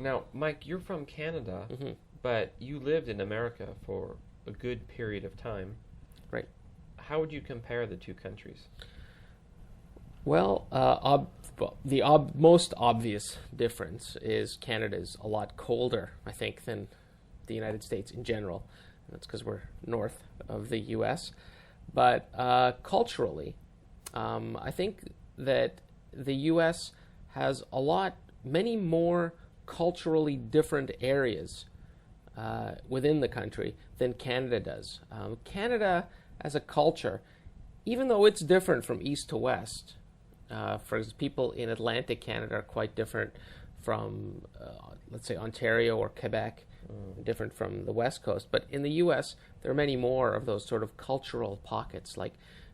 Now, Mike, you're from Canada, Hmm. but you lived in America for a good period of time. Right. How would you compare the two countries? Well, the most obvious difference is Canada's a lot colder, I think, than the United States in general. That's because we're north of the U.S. But culturally, I think that the U.S. has many more culturally different areas within the country than Canada does. Canada, as a culture, even though it's different from east to west, for example, people in Atlantic Canada are quite different from, let's say, Ontario or Quebec, different from the West Coast. But in the U.S., there are many more of those sort of cultural pockets. Like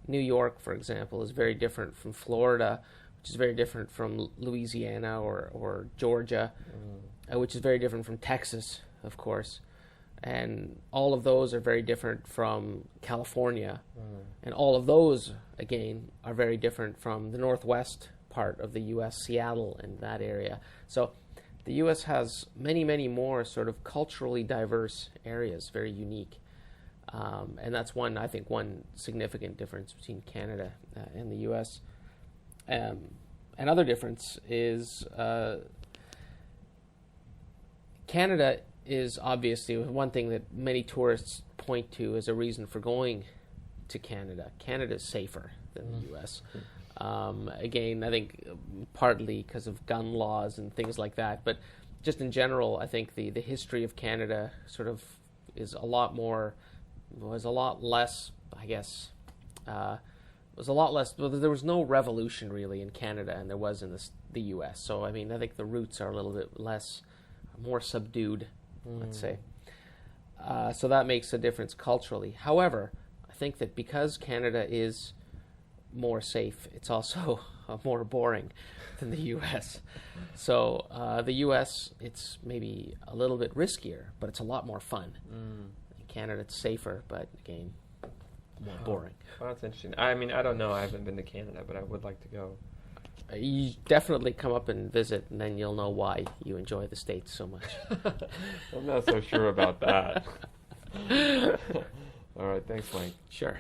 New York, for example, is very different from Florida, which is very different from Louisiana or Georgia, which is very different from Texas, of course. And all of those are very different from California. And all of those, again, are very different from the northwest part of the U.S., Seattle and that area. So the U.S. has many, many more sort of culturally diverse areas, very unique. And that's I think, one significant difference between Canada and the U.S. Another difference is Canada is obviously one thing that many tourists point to as a reason for going to Canada. Canada is safer than the U.S. Again, I think partly because of gun laws and things like that, but just in general, I think the history of Canada sort of was a lot less, I guess, was a lot less. Well, there was no revolution really in Canada, and there was in the U.S. So I mean, I think the roots are a little bit more subdued, let's say. So that makes a difference culturally. However, I think that because Canada is more safe, it's also more boring than the U.S. So the U.S., it's maybe a little bit riskier, but it's a lot more fun. In Canada, it's safer, but again, more boring. Well, that's interesting. I mean, I don't know. I haven't been to Canada, but I would like to go. You definitely come up and visit, and then you'll know why you enjoy the States so much. I'm not so sure about that. All right. Thanks, Mike. Sure.